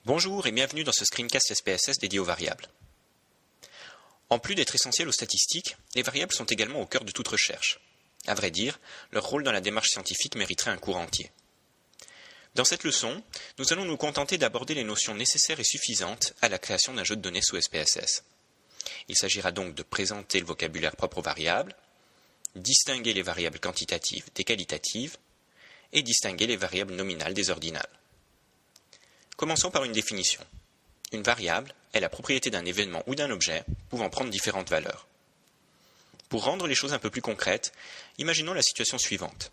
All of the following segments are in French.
Bonjour et bienvenue dans ce screencast SPSS dédié aux variables. En plus d'être essentielles aux statistiques, les variables sont également au cœur de toute recherche. À vrai dire, leur rôle dans la démarche scientifique mériterait un cours entier. Dans cette leçon, nous allons nous contenter d'aborder les notions nécessaires et suffisantes à la création d'un jeu de données sous SPSS. Il s'agira donc de présenter le vocabulaire propre aux variables, distinguer les variables quantitatives des qualitatives, et distinguer les variables nominales des ordinales. Commençons par une définition. Une variable est la propriété d'un événement ou d'un objet pouvant prendre différentes valeurs. Pour rendre les choses un peu plus concrètes, imaginons la situation suivante.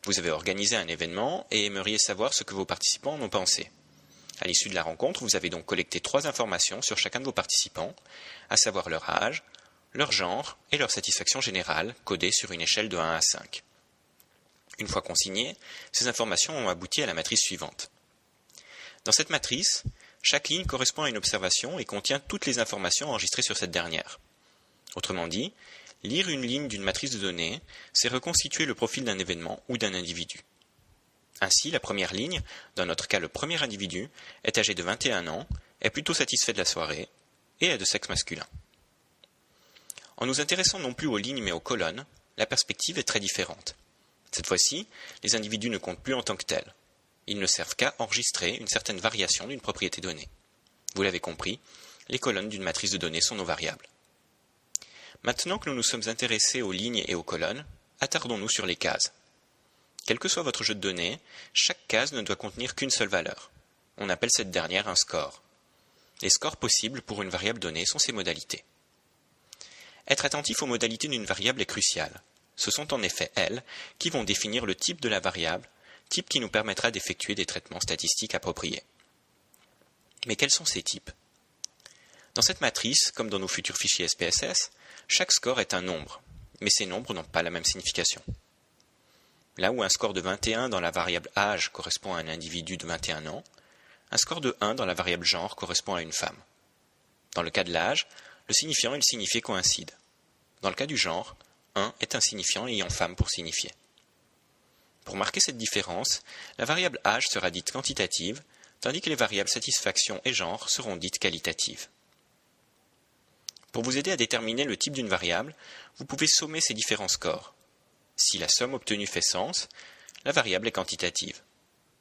Vous avez organisé un événement et aimeriez savoir ce que vos participants en ont pensé. À l'issue de la rencontre, vous avez donc collecté 3 informations sur chacun de vos participants, à savoir leur âge, leur genre et leur satisfaction générale, codées sur une échelle de 1 à 5. Une fois consignées, ces informations ont abouti à la matrice suivante. Dans cette matrice, chaque ligne correspond à une observation et contient toutes les informations enregistrées sur cette dernière. Autrement dit, lire une ligne d'une matrice de données, c'est reconstituer le profil d'un événement ou d'un individu. Ainsi, la première ligne, dans notre cas le premier individu, est âgé de 21 ans, est plutôt satisfait de la soirée et est de sexe masculin. En nous intéressant non plus aux lignes mais aux colonnes, la perspective est très différente. Cette fois-ci, les individus ne comptent plus en tant que tels. Ils ne servent qu'à enregistrer une certaine variation d'une propriété donnée. Vous l'avez compris, les colonnes d'une matrice de données sont nos variables. Maintenant que nous nous sommes intéressés aux lignes et aux colonnes, attardons-nous sur les cases. Quel que soit votre jeu de données, chaque case ne doit contenir qu'une seule valeur. On appelle cette dernière un score. Les scores possibles pour une variable donnée sont ses modalités. Être attentif aux modalités d'une variable est crucial. Ce sont en effet elles qui vont définir le type de la variable, type qui nous permettra d'effectuer des traitements statistiques appropriés. Mais quels sont ces types? Dans cette matrice, comme dans nos futurs fichiers SPSS, chaque score est un nombre, mais ces nombres n'ont pas la même signification. Là où un score de 21 dans la variable âge correspond à un individu de 21 ans, un score de 1 dans la variable genre correspond à une femme. Dans le cas de l'âge, le signifiant et le signifié coïncident. Dans le cas du genre, 1 est un signifiant ayant femme pour signifier. Pour marquer cette différence, la variable âge sera dite quantitative, tandis que les variables satisfaction et genre seront dites qualitatives. Pour vous aider à déterminer le type d'une variable, vous pouvez sommer ces différents scores. Si la somme obtenue fait sens, la variable est quantitative.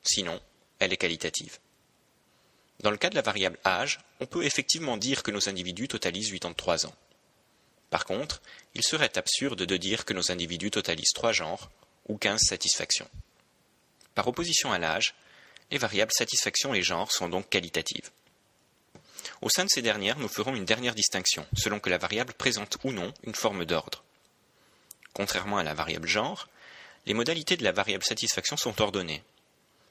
Sinon, elle est qualitative. Dans le cas de la variable âge, on peut effectivement dire que nos individus totalisent 83 ans. Par contre, il serait absurde de dire que nos individus totalisent 3 genres, ou 15 satisfactions. Par opposition à l'âge, les variables satisfaction et genre sont donc qualitatives. Au sein de ces dernières, nous ferons une dernière distinction, selon que la variable présente ou non une forme d'ordre. Contrairement à la variable genre, les modalités de la variable satisfaction sont ordonnées.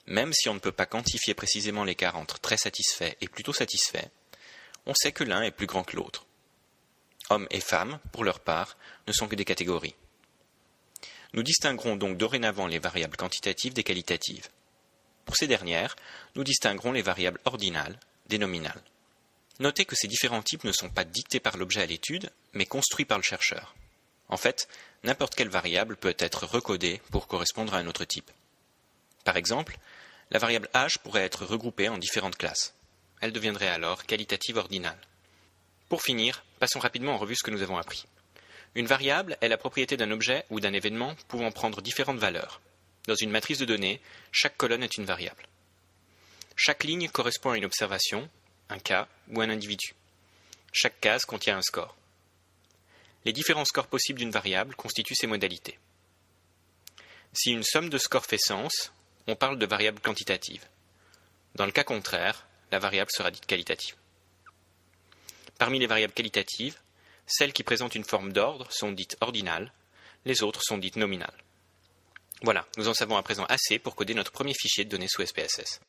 Même si on ne peut pas quantifier précisément l'écart entre très satisfait et plutôt satisfait, on sait que l'un est plus grand que l'autre. Hommes et femmes, pour leur part, ne sont que des catégories. Nous distinguerons donc dorénavant les variables quantitatives des qualitatives. Pour ces dernières, nous distinguerons les variables ordinales des nominales. Notez que ces différents types ne sont pas dictés par l'objet à l'étude, mais construits par le chercheur. En fait, n'importe quelle variable peut être recodée pour correspondre à un autre type. Par exemple, la variable âge pourrait être regroupée en différentes classes. Elle deviendrait alors qualitative ordinale. Pour finir, passons rapidement en revue ce que nous avons appris. Une variable est la propriété d'un objet ou d'un événement pouvant prendre différentes valeurs. Dans une matrice de données, chaque colonne est une variable. Chaque ligne correspond à une observation, un cas ou un individu. Chaque case contient un score. Les différents scores possibles d'une variable constituent ses modalités. Si une somme de scores fait sens, on parle de variable quantitative. Dans le cas contraire, la variable sera dite qualitative. Parmi les variables qualitatives, celles qui présentent une forme d'ordre sont dites ordinales, les autres sont dites nominales. Voilà, nous en savons à présent assez pour coder notre premier fichier de données sous SPSS.